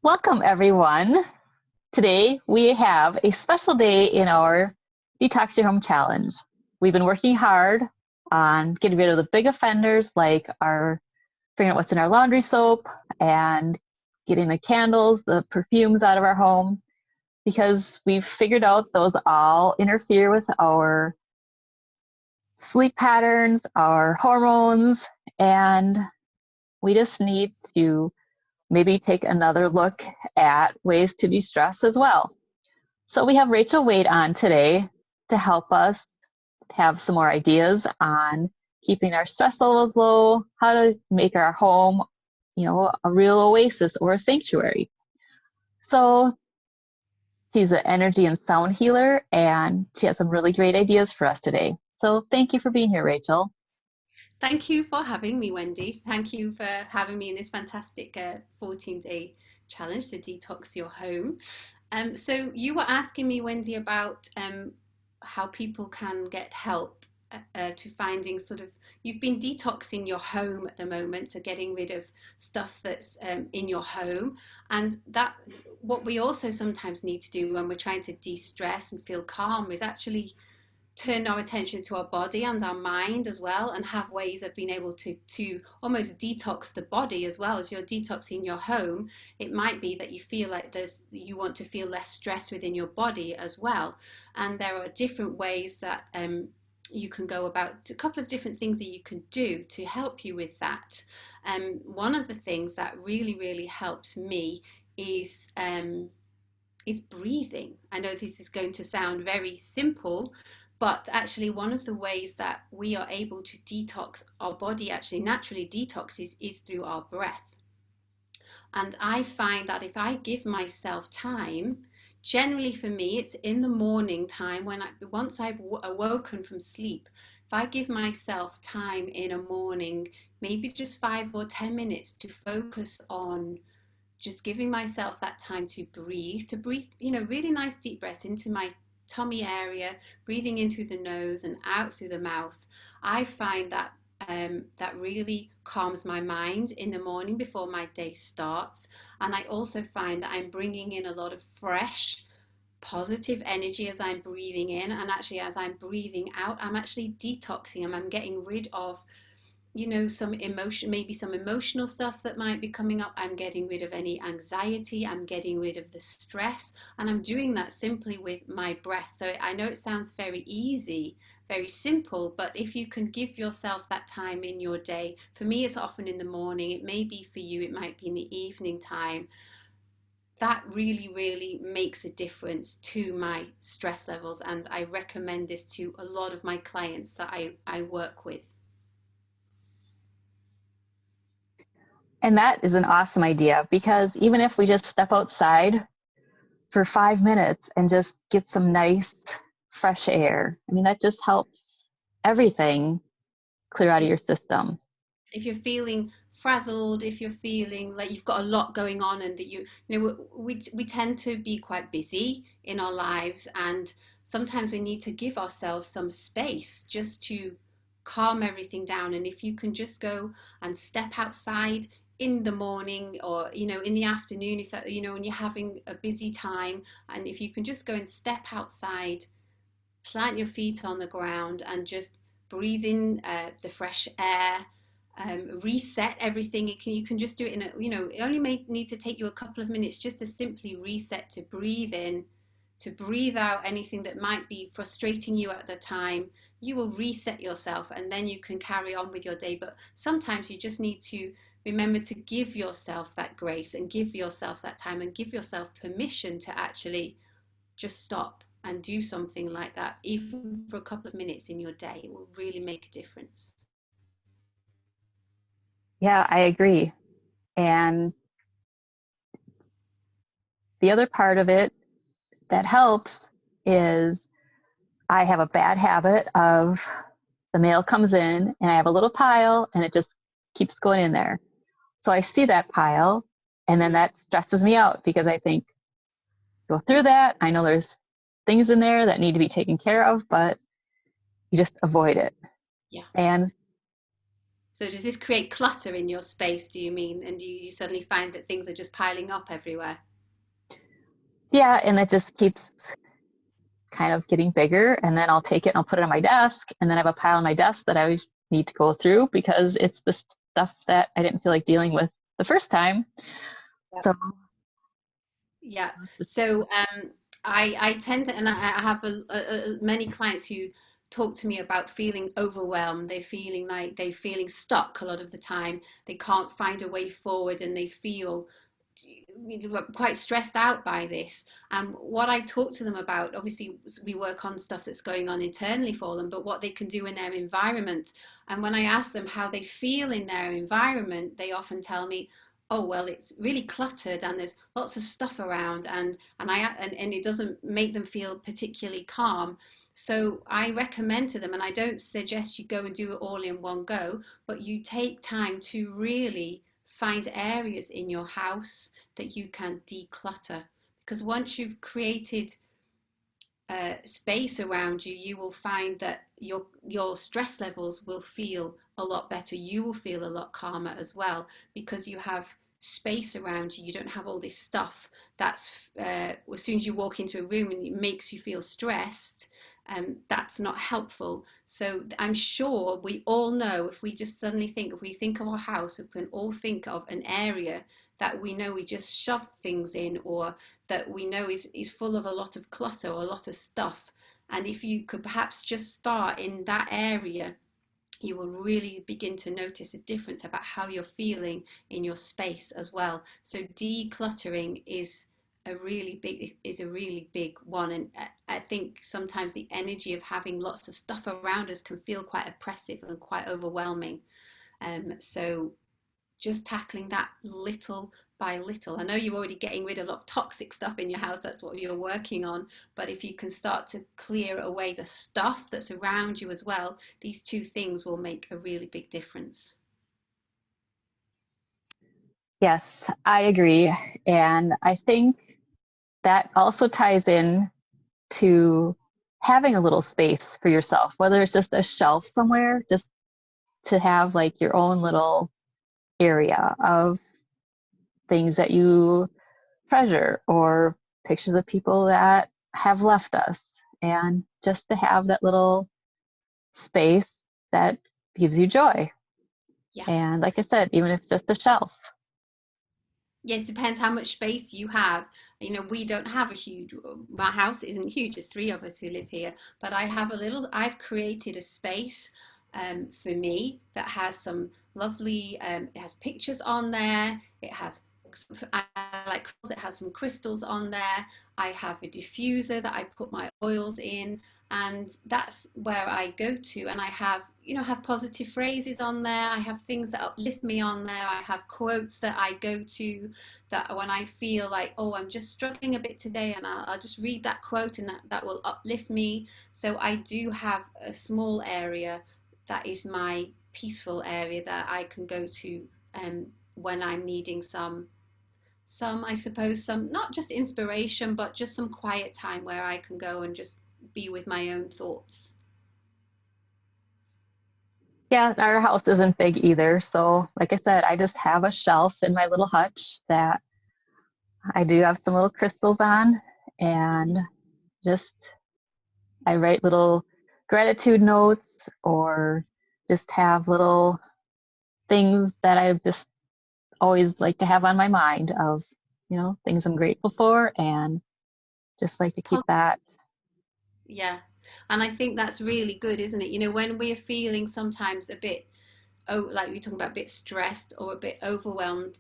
Welcome, everyone. Today, we have a special day in our Detox Your Home Challenge. We've been working hard on getting rid of the big offenders like figuring out what's in our laundry soap and getting the candles, the perfumes out of our home, because we've figured out those all interfere with our sleep patterns, our hormones, and we just need to maybe take another look at ways to de-stress as well. So we have Wayte on today to help us have some more ideas on keeping our stress levels low, how to make our home, a real oasis or a sanctuary. So she's an energy and sound healer, and she has some really great ideas for us today. So thank you for being here, Rachel. Thank you for having me, Wendy. Thank you for having me in this fantastic 14-day challenge to detox your home. So you were asking me, Wendy, about how people can get help to finding you've been detoxing your home at the moment, so getting rid of stuff that's in your home. And that what we also sometimes need to do when we're trying to de-stress and feel calm is actually turn our attention to our body and our mind as well, and have ways of being able to almost detox the body as well as you're detoxing your home. It might be that you feel like you want to feel less stress within your body as well, and there are different ways that you can go about, a couple of different things that you can do to help you with that. One of the things that really helps me is breathing. I know this is going to sound very simple, but actually one of the ways that we are able to detox, our body actually naturally detoxes, is through our breath. And I find that if I give myself time, generally for me it's in the morning time, once I've awoken from sleep, if I give myself time in a morning, maybe just 5 or 10 minutes, to focus on just giving myself that time to breathe, really nice deep breaths into my tummy area, breathing in through the nose and out through the mouth. I find that that really calms my mind in the morning before my day starts. And I also find that I'm bringing in a lot of fresh, positive energy as I'm breathing in, and actually as I'm breathing out, I'm actually detoxing and I'm getting rid of some emotion, maybe some emotional stuff that might be coming up. I'm getting rid of any anxiety, I'm getting rid of the stress, and I'm doing that simply with my breath. So I know it sounds very easy, very simple, but if you can give yourself that time in your day, for me it's often in the morning, it may be for you, it might be in the evening time, that really makes a difference to my stress levels. And I recommend this to a lot of my clients that I work with. And that is an awesome idea, because even if we just step outside for 5 minutes and just get some nice fresh air, that just helps everything clear out of your system. If you're feeling frazzled, if you're feeling like you've got a lot going on, and that we tend to be quite busy in our lives, and sometimes we need to give ourselves some space just to calm everything down. And if you can just go and step outside in the morning, or in the afternoon, if that, when you're having a busy time, and if you can just go and step outside, plant your feet on the ground and just breathe in the fresh air, reset everything. You can just do it it only may need to take you a couple of minutes just to simply reset, to breathe in, to breathe out anything that might be frustrating you at the time. You will reset yourself, and then you can carry on with your day. But sometimes you just need to remember to give yourself that grace and give yourself that time and give yourself permission to actually just stop and do something like that, even for a couple of minutes in your day. It will really make a difference. Yeah, I agree. And the other part of it that helps is I have a bad habit of the mail comes in and I have a little pile and it just keeps going in there. So I see that pile, and then that stresses me out, because I think, go through that. I know there's things in there that need to be taken care of, but you just avoid it. Yeah. And So does this create clutter in your space, do you mean? And do you suddenly find that things are just piling up everywhere? Yeah, and it just keeps kind of getting bigger. And then I'll take it and I'll put it on my desk. And then I have a pile on my desk that I need to go through because it's the stuff that I didn't feel like dealing with the first time. So Yeah. just, So I tend to, and I have many clients who talk to me about feeling overwhelmed. They're feeling like they're feeling stuck a lot of the time. They can't find a way forward, and they feel quite stressed out by this. And what I talk to them about, obviously, we work on stuff that's going on internally for them, but what they can do in their environment. And when I ask them how they feel in their environment, they often tell me, oh well, it's really cluttered and there's lots of stuff around, and it doesn't make them feel particularly calm. So I recommend to them, and I don't suggest you go and do it all in one go, but you take time to really find areas in your house that you can declutter. Because once you've created space around you, you will find that your stress levels will feel a lot better. You will feel a lot calmer as well because you have space around you. You don't have all this stuff that's as soon as you walk into a room and it makes you feel stressed. That's not helpful. So I'm sure we all know if we just suddenly think, if we think of our house, we can all think of an area that we know we just shove things in, or that we know is full of a lot of clutter or a lot of stuff. And if you could perhaps just start in that area, you will really begin to notice a difference about how you're feeling in your space as well. So decluttering is a really big one, and I think sometimes the energy of having lots of stuff around us can feel quite oppressive and quite overwhelming. So just tackling that little by little. I know you're already getting rid of a lot of toxic stuff in your house, that's what you're working on. But if you can start to clear away the stuff that's around you as well, these two things will make a really big difference. yes, I agree. And I think that also ties in to having a little space for yourself, whether it's just a shelf somewhere, just to have like your own little area of things that you treasure or pictures of people that have left us. And just to have that little space that gives you joy. Yeah. And like I said, even if it's just a shelf. Yes, it depends how much space you have. You know, we don't have a huge, my house isn't huge, there's three of us who live here, but I've created a space for me that has some lovely, it has pictures on there, it has, I like, it has some crystals on there, I have a diffuser that I put my oils in, and that's where I go to, and I have, have positive phrases on there, I have things that uplift me on there, I have quotes that I go to, that when I feel like, oh, I'm just struggling a bit today, and I'll just read that quote, and that will uplift me. So I do have a small area that is my peaceful area that I can go to when I'm needing I suppose, some, not just inspiration, but just some quiet time where I can go and just be with my own thoughts. Yeah, our house isn't big either. So, like I said, I just have a shelf in my little hutch that I do have some little crystals on, and just I write little gratitude notes or just have little things that I just always like to have on my mind of, things I'm grateful for and just like to keep that. Yeah. And I think that's really good, isn't it? You know, when we're feeling sometimes a bit, oh, like we're talking about, a bit stressed or a bit overwhelmed,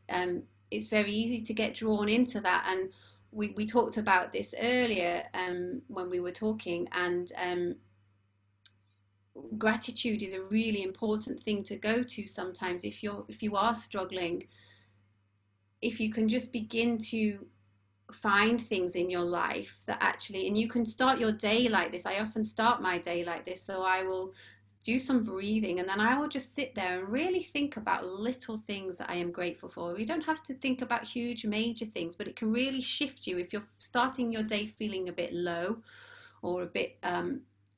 it's very easy to get drawn into that. And we talked about this earlier when we were talking, and gratitude is a really important thing to go to sometimes if you are struggling. If you can just begin to find things in your life that actually, and you can start your day like this. I often start my day like this, so I will do some breathing, and then I will just sit there and really think about little things that I am grateful for. You don't have to think about huge major things, but it can really shift you if you're starting your day feeling a bit low, or a bit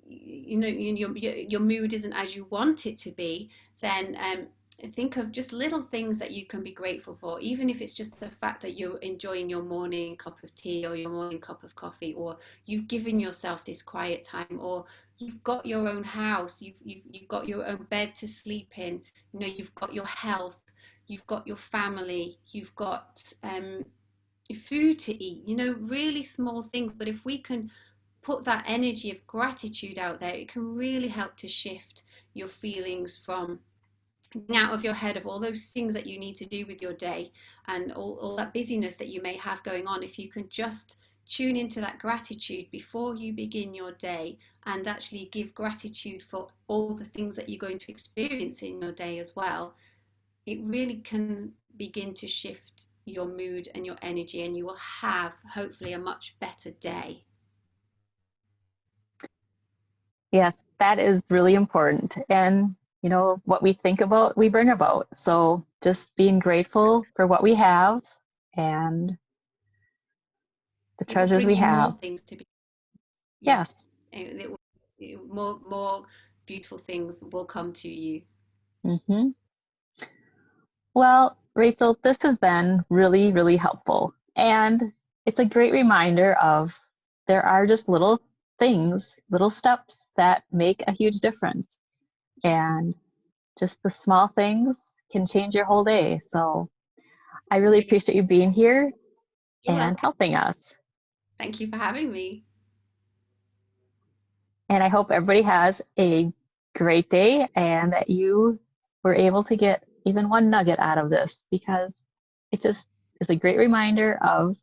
your mood isn't as you want it to be. Then think of just little things that you can be grateful for, even if it's just the fact that you're enjoying your morning cup of tea or your morning cup of coffee, or you've given yourself this quiet time, or you've got your own house, you've got your own bed to sleep in, you know, you've got your health, you've got your family, you've got food to eat, you know, really small things. But if we can put that energy of gratitude out there, it can really help to shift your feelings from out of your head of all those things that you need to do with your day, and all that busyness that you may have going on. If you can just tune into that gratitude before you begin your day, and actually give gratitude for all the things that you're going to experience in your day as well, it really can begin to shift your mood and your energy, and you will have hopefully a much better day. Yes, that is really important. And, you know, what we think about, we bring about. So just being grateful for what we have and the It will treasures bring we you more have. things to be. Yeah, Yes. more beautiful things will come to you. Hmm. Well, Rachel, this has been really, really helpful. And it's a great reminder of there are just little things, little steps that make a huge difference. Yeah, And just the small things can change your whole day. So I really really. appreciate you being here You're and welcome. helping us. Thank you for having me. And I hope everybody has a great day and that you were able to get even one nugget out of this because it just is a great reminder of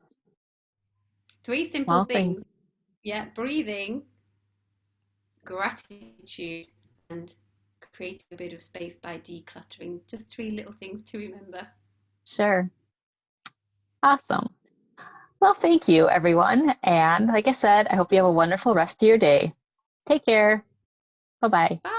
Three simple small things. things. Yeah, breathing, gratitude, and creating a bit of space by decluttering. Just three little things to remember. Sure. Awesome. Well, thank you, everyone. And like I said, I hope you have a wonderful rest of your day. Take care. Bye bye. Bye.